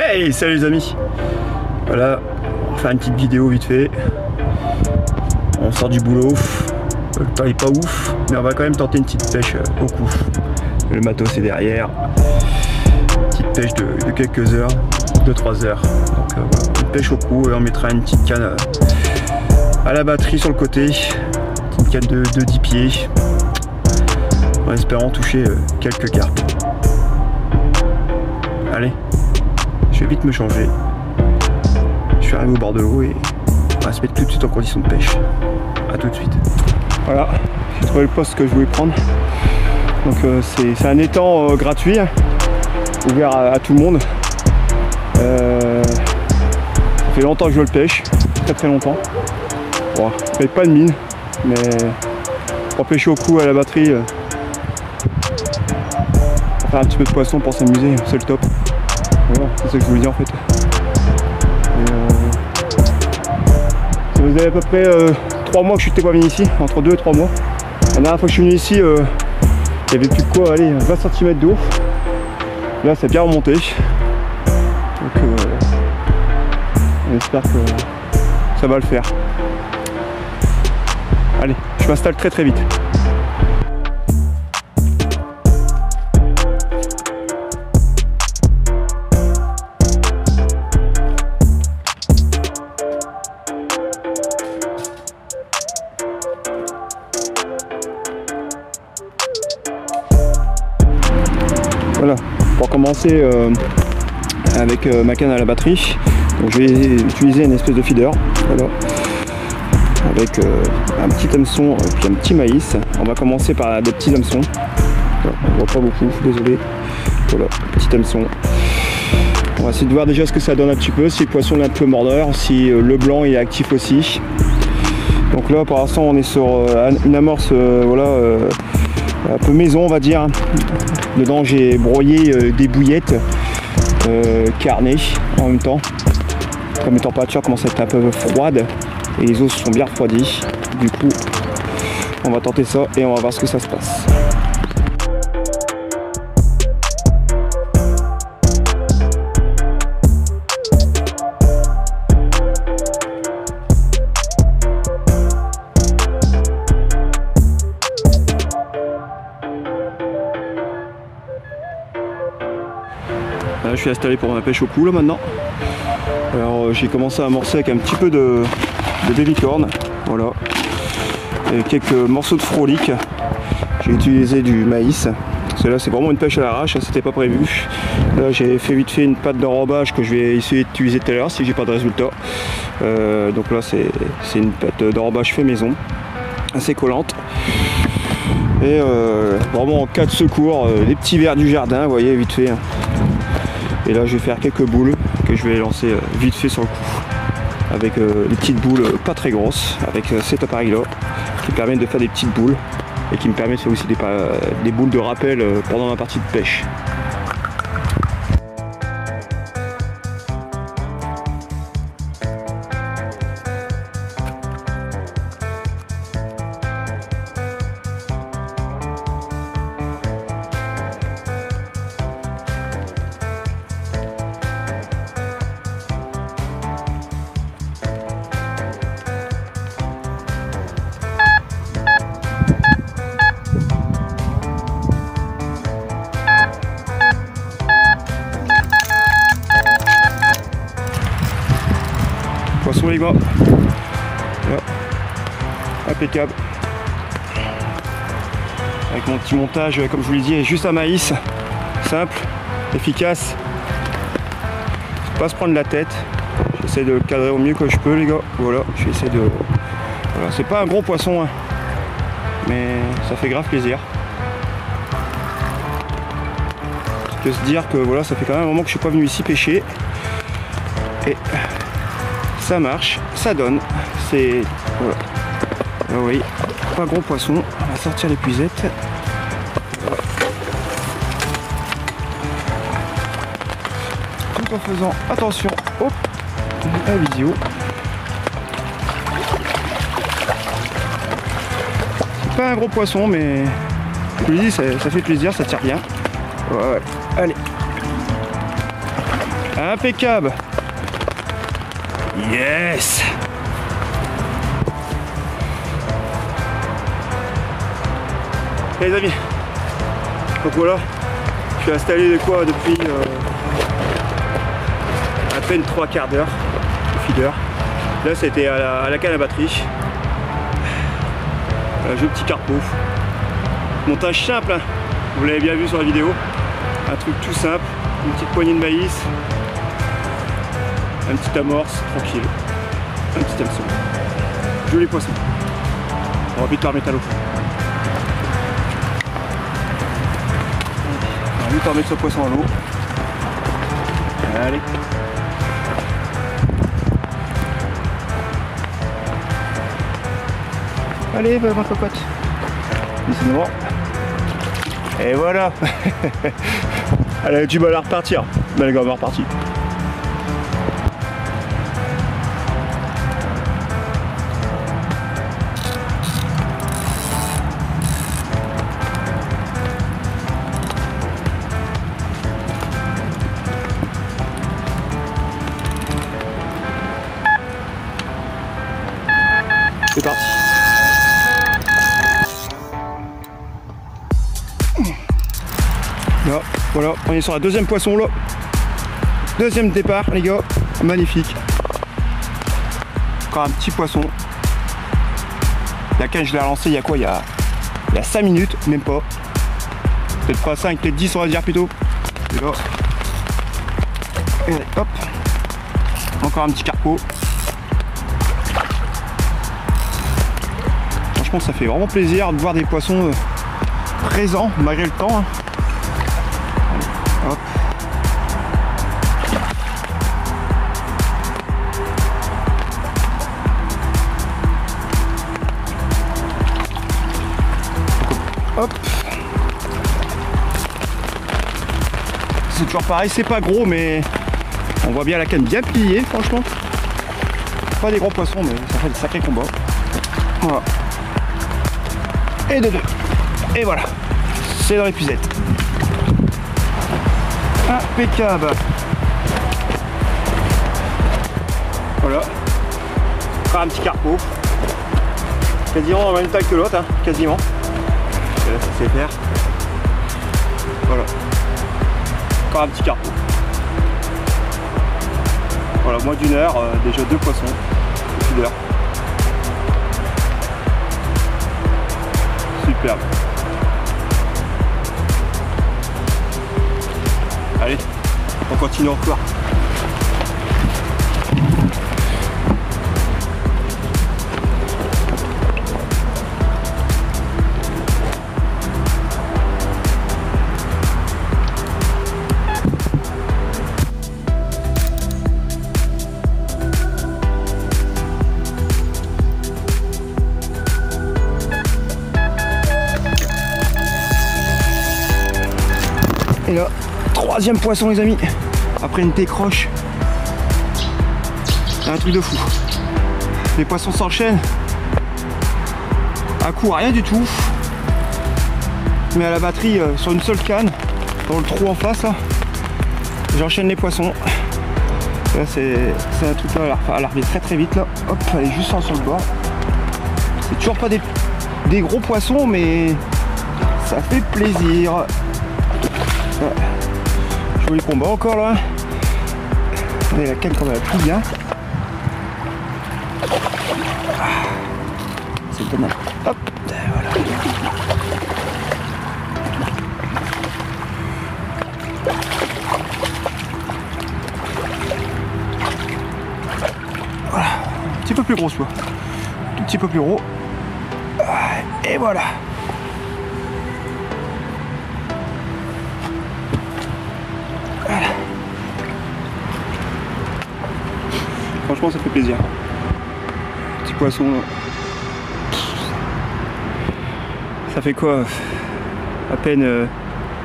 Hey, salut les amis. Voilà, on va faire une petite vidéo vite fait. On sort du boulot. Le temps est pas ouf, mais on va quand même tenter une petite pêche au coup. Le matos est derrière. Petite pêche de quelques heures, 2-3 heures. Donc voilà, une pêche au coup et on mettra une petite canne à la batterie sur le côté. Une canne de 10 pieds. En espérant toucher quelques carpes. Allez, je vais vite me changer. Je suis arrivé au bord de l'eau et on va se mettre tout de suite en condition de pêche. A tout de suite. Voilà, j'ai trouvé le poste que je voulais prendre. Donc c'est un étang gratuit, ouvert à tout le monde. Ça fait longtemps que je le pêche, très longtemps. Bon, je paye pas de mine, mais pour pêcher au coup à la batterie, faire un petit peu de poisson pour s'amuser, c'est le top. Voilà, c'est ça que je voulais dire en fait. Ça faisait à peu près 3 mois que je n'étais pas venu ici, entre 2 et 3 mois. La dernière fois que je suis venu ici, il y avait plus de quoi, allez, 20 cm d'eau. Là, c'est bien remonté. Donc, on espère que ça va le faire. Allez, je m'installe très vite. Voilà, pour commencer avec ma canne à la batterie, donc je vais utiliser une espèce de feeder, voilà, avec un petit hameçon et puis un petit maïs. On va commencer par des petits hameçons, voilà, on voit pas beaucoup, désolé, voilà, petit hameçon. On va essayer de voir déjà ce que ça donne un petit peu, si le poisson est un peu mordeur, si le blanc est actif aussi. Donc là pour l'instant on est sur une amorce voilà, un peu maison on va dire. Dedans j'ai broyé des bouillettes carnées en même temps. Comme les températures commencent à être un peu froides et les os sont bien refroidis. Du coup on va tenter ça et on va voir ce que ça se passe. Là, je suis installé pour ma pêche au coup là maintenant. Alors j'ai commencé à amorcer avec un petit peu de babycorn, voilà, et quelques morceaux de frolic. J'ai utilisé du maïs. Là c'est vraiment une pêche à l'arrache, c'était pas prévu. Là j'ai fait vite fait une pâte d'enrobage que je vais essayer d'utiliser tout à l'heure si j'ai pas de résultat. Donc là c'est une pâte d'enrobage fait maison, assez collante. Et vraiment en cas de secours, les petits vers du jardin, vous voyez, vite fait. Et là je vais faire quelques boules que je vais lancer vite fait sur le coup. Avec des petites boules pas très grosses, avec cet appareil là, qui permettent de faire des petites boules. Et qui me permet de faire aussi des boules de rappel pendant ma partie de pêche. Poisson les gars, voilà. Impeccable. Avec mon petit montage, comme je vous l'ai dit, juste à maïs, simple, efficace. Faut pas se prendre la tête. J'essaie de le cadrer au mieux que je peux les gars. Voilà, je vais essayer de. Voilà, c'est pas un gros poisson, hein, mais ça fait grave plaisir. Je peux se dire que voilà, ça fait quand même un moment que je suis pas venu ici pêcher. Et ça marche, ça donne, c'est... Voilà. Ah oui, pas gros poisson, on va sortir les puisettes. Voilà. Tout en faisant attention, hop, à la vidéo. C'est pas un gros poisson, mais je vous le dis, ça fait plaisir, ça tire bien. Ouais, allez. Impeccable. Yes. Les amis, donc voilà, je suis installé depuis à peine 3 quarts d'heure au feeder. Là c'était à la canne à batterie. Jeu petit carpo. Montage simple, hein. Vous l'avez bien vu sur la vidéo. Un truc tout simple, une petite poignée de maïs, un petit amorce, tranquille, un petit hameçon. Joli poisson. On va vite la remettre à l'eau. On va vite remettre ce poisson à l'eau. Allez. Allez, ma cocotte. Sinon. Et voilà. Allez, tu vas la repartir. Ben, les gars, on va repartir. C'est parti. Là, voilà, on est sur la deuxième poisson là. Deuxième départ les gars, magnifique. Encore un petit poisson. La canne je l'ai lancé il y a quoi, il y a 5 minutes, même pas. Peut-être pas 5, peut-être 10 on va dire plutôt. Et là. Et hop. Encore un petit carpo. Franchement ça fait vraiment plaisir de voir des poissons présents malgré le temps. Hop. Hop. C'est toujours pareil, c'est pas gros mais on voit bien la canne bien pliée franchement. Pas des gros poissons mais ça fait des sacrés combats. Voilà. Et de deux. Et voilà. C'est dans l'épuisette. Impeccable. Voilà. Encore un petit carpo. Quasiment en même taille que l'autre, hein. Quasiment. Et là ça sait faire. Voilà. Encore un petit carpo. Voilà, moins d'une heure, déjà 2 poissons. Plus d'heure. Superbe. Allez, on continue encore. Et là, troisième poisson les amis, après une décroche. C'est un truc de fou. Les poissons s'enchaînent. À coup rien du tout. Mais à la batterie sur une seule canne, dans le trou en face là, j'enchaîne les poissons. Là c'est un truc là, à l'arriver très très vite là. Hop, elle est juste sur le bord. C'est toujours pas des gros poissons mais ça fait plaisir. Joli combat encore là. Et la canne quand même plus bien. C'est dommage. Hop, voilà. Voilà. Un petit peu plus gros, soit. Tout petit peu plus gros. Et voilà. Franchement ça fait plaisir. Petit poisson là. Ça fait quoi? À peine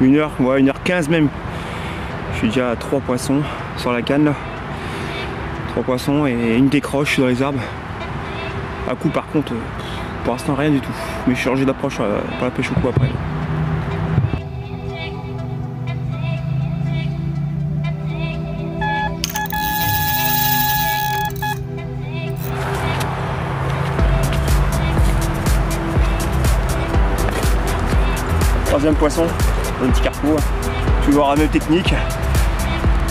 1 heure, ouais, 1h15 même. Je suis déjà à 3 poissons sur la canne là. 3 poissons et une décroche dans les arbres. À coup par contre, pour l'instant rien du tout. Mais je suis changé d'approche pour la pêche au coup après. troisième poisson, un petit carpeau, toujours la même technique,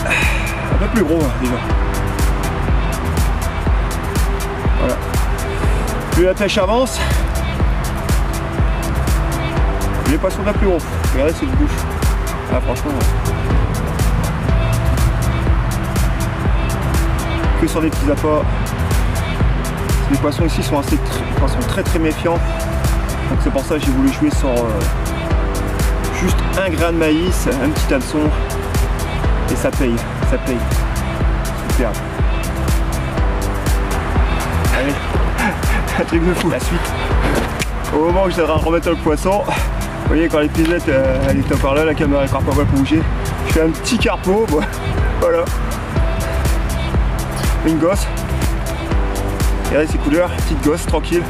un peu plus gros déjà. Voilà. Plus la pêche avance, les poissons deviennent plus gros. Regardez cette bouche. Ah, franchement. Que sur des petits appâts. Les poissons ici sont très méfiants. Donc c'est pour ça que j'ai voulu jouer sur juste un grain de maïs, un petit hameçon. Et ça paye. Ça paye. Super. Allez. Un truc de fou. La suite. Au moment où je devrais remettre le poisson, vous voyez quand l'épisode elle est par là, la caméra est encore pas pour bouger. Je fais un petit carpeau, bon, voilà. Une gosse. Regardez ces couleurs, petite gosse, tranquille.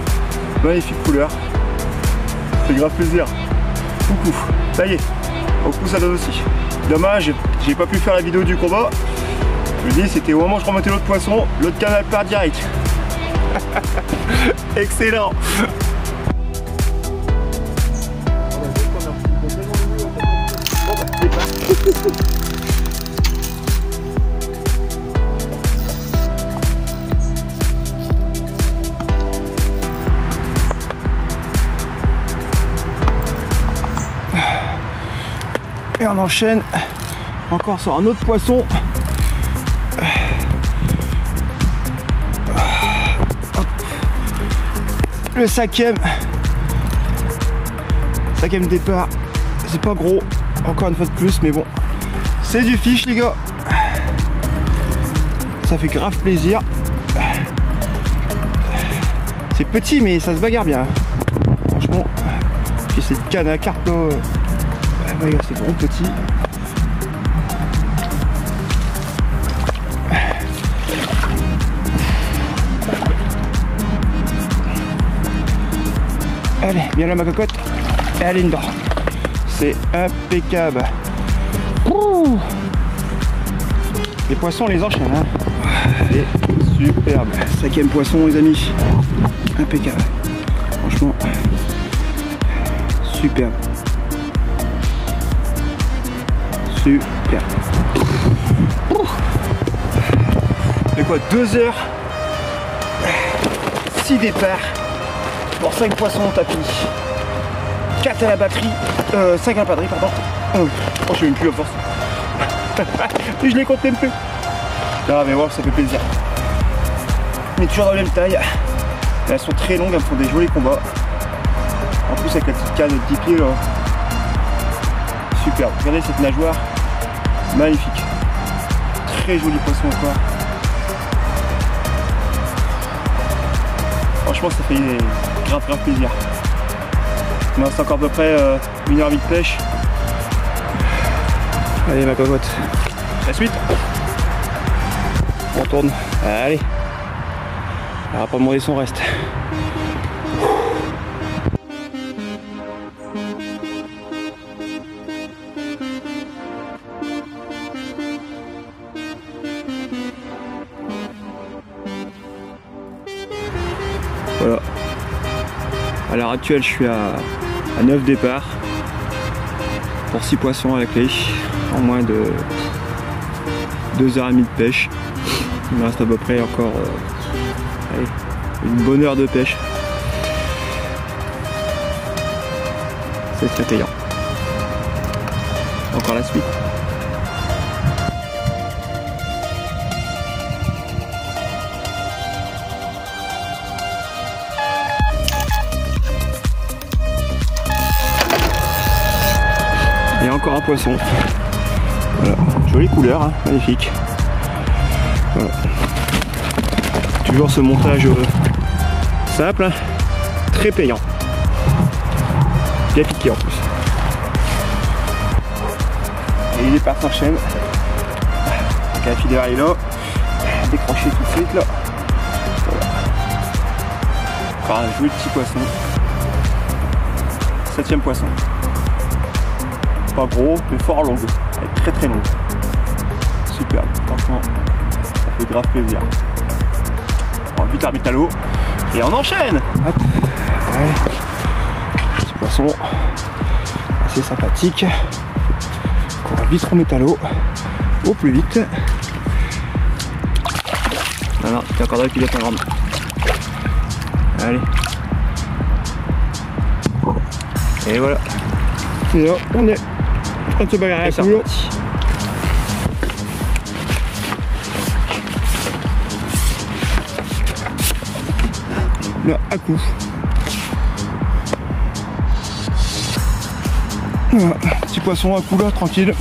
Magnifique couleur. Ça fait grave plaisir. Coucou. Ça y est, au coup ça donne aussi. Dommage, j'ai pas pu faire la vidéo du combat. Je vous dis, c'était au moment où je remettais l'autre poisson, l'autre canal part direct. Excellent. Et on enchaîne encore sur un autre poisson. Le cinquième départ. C'est pas gros, encore une fois de plus, mais bon, c'est du fiche les gars. Ça fait grave plaisir. C'est petit mais ça se bagarre bien. Franchement. Puis cette canne à carpe là. C'est gros petit. Allez, viens là ma cocotte. Et allez dedans. C'est impeccable. Ouh. Les poissons on les enchaîne. Hein. C'est superbe. Cinquième poisson les amis. Impeccable. Franchement. Superbe. Super. Et quoi, 2 heures, 6 départs pour 5 poissons au tapis, 4 à la batterie, 5 à la batterie, pardon. Oh, je sais même plus à force. Je les compte même plus. Ah mais voilà, ça fait plaisir. Mais toujours dans la même taille. Elles sont très longues, elles me font des jolis combats. En plus avec la petite canne de 10 pieds là. Superbe. Regardez cette nageoire. Magnifique. Très joli poisson encore. Franchement ça fait grave plaisir. Il me reste encore à peu près 1h30 de pêche. Allez ma cocotte. La suite. On tourne. Allez. Elle va pas demander son reste. Voilà. À l'heure actuelle, je suis à 9 départs pour 6 poissons à la clé, en moins de 2h30 de pêche. Il me reste à peu près encore allez, une bonne heure de pêche. C'est très payant. Encore la suite. Et encore un poisson. Voilà, jolie couleur, hein, magnifique. Voilà. Toujours ce montage simple, hein, très payant. Bien piqué en plus. Et il est parti en chaîne. La filière est là. Décroché tout de suite là. Voilà. Encore un joli petit poisson. 7e poisson. Pas gros, mais fort longue. Elle est très longue. Superbe, franchement, ça fait grave plaisir. On va vite remettre à l'eau et on enchaîne. Hop. Ouais. Petit poisson. c'est sympathique. Encore un vitron métallo au plus vite. Alors, il y a encore qui doit être en rame. Allez. Et voilà. Et là, on est en train de se bagarrer à coups. Là, à coup. Voilà, petit poisson à coup là, tranquille.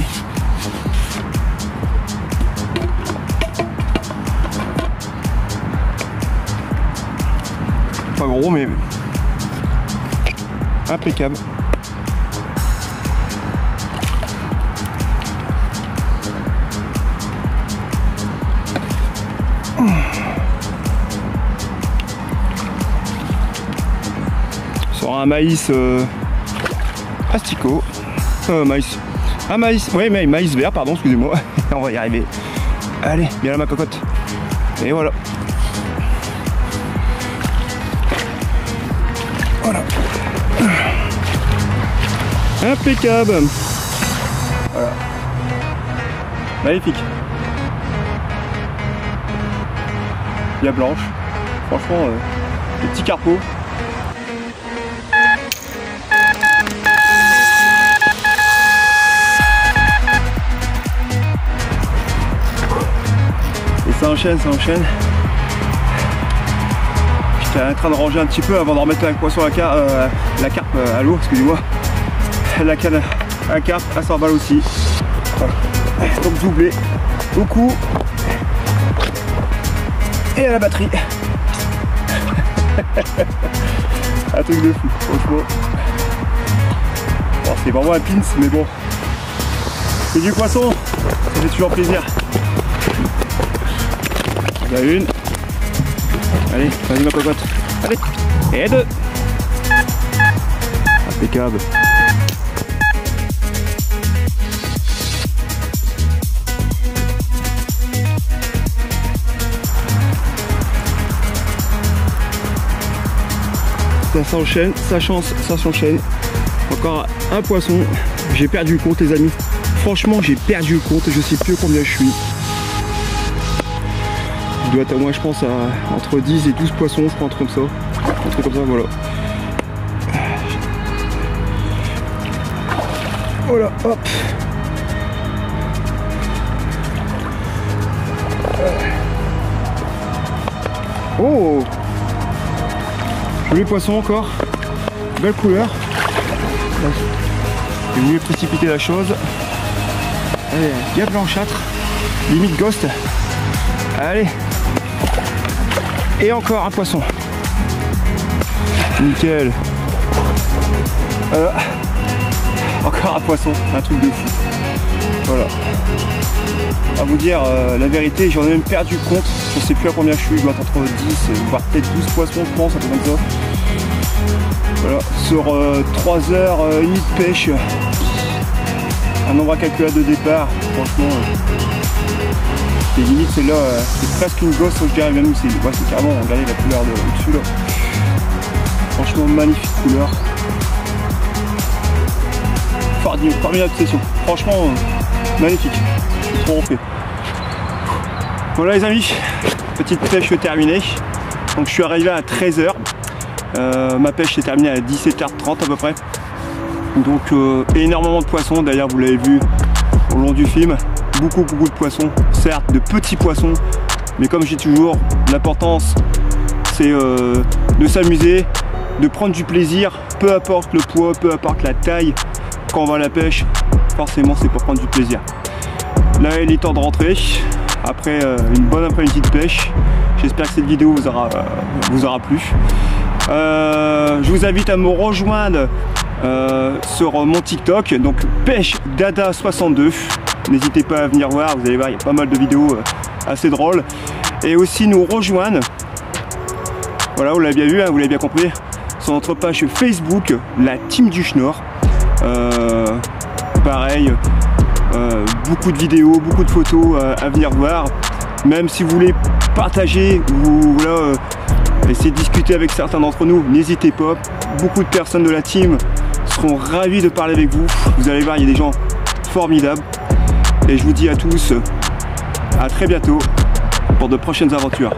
Pas gros, mais impeccable. Sur un maïs asticot. Maïs. Ah, maïs. Oui, mais maïs vert, pardon, excusez-moi. On va y arriver. Allez, bien là ma cocotte. Et voilà. Voilà. Impeccable. Voilà. Magnifique. Bien blanche. Franchement, les petits carpeaux. Et ça enchaîne, ça enchaîne. J'étais en train de ranger un petit peu avant de remettre la poisson la carpe à l'eau, excusez-moi. La canne à carpe à 100 balles aussi. Voilà. Donc doublé au cou et à la batterie. Un truc de fou, franchement. Bon, c'est vraiment un pins, mais bon. C'est du poisson, ça fait toujours plaisir. Il y a une. Allez, vas-y ma cocotte. Allez. Et deux. Impeccable. Ça s'enchaîne, ça s'enchaîne. Encore un poisson. J'ai perdu le compte les amis. Franchement j'ai perdu le compte, je sais plus combien je suis. Je dois être à moi je pense à entre 10 et 12 poissons, je crois, un truc comme ça. Un truc comme ça, voilà. Voilà, hop. Oh, joli poisson encore. Belle couleur. J'ai voulu précipiter la chose. Allez, bien blanchâtre. Limite ghost. Allez. Et encore un poisson. Nickel. Encore un poisson. Un truc de fou. Voilà. À vous dire la vérité, j'en ai même perdu le compte. Je sais plus à combien je suis. Je dois être entre 10 voire peut-être 12 poissons, je pense, un peu comme ça. Voilà. Sur 3h30 de pêche. Un nombre incalculable de départ. Franchement. Et limite c'est là, c'est presque une gosse, je dirais, même c'est carrément, regardez la couleur de dessus là. Franchement magnifique couleur. Formidable session. Franchement magnifique. Trop refait. Voilà les amis, petite pêche terminée. Donc je suis arrivé à 13h. Ma pêche s'est terminée à 17h30 à peu près. Donc énormément de poissons, d'ailleurs vous l'avez vu au long du film. Beaucoup de poissons, certes de petits poissons, mais comme je dis toujours, l'importance c'est de s'amuser, de prendre du plaisir, peu importe le poids, peu importe la taille. Quand on va à la pêche, forcément c'est pour prendre du plaisir. Là il est temps de rentrer, après une bonne après-midi de pêche. J'espère que cette vidéo vous aura plu. Je vous invite à me rejoindre sur mon TikTok, donc pêche dada 62. N'hésitez pas à venir voir, vous allez voir, il y a pas mal de vidéos assez drôles. Et aussi nous rejoindre, voilà, vous l'avez bien vu, hein, vous l'avez bien compris, sur notre page Facebook, la Team du Schnorr. Pareil, beaucoup de vidéos, beaucoup de photos à venir voir. Même si vous voulez partager ou voilà, essayer de discuter avec certains d'entre nous, n'hésitez pas. Beaucoup de personnes de la team seront ravis de parler avec vous. Vous allez voir, il y a des gens formidables. Et je vous dis à tous, à très bientôt pour de prochaines aventures.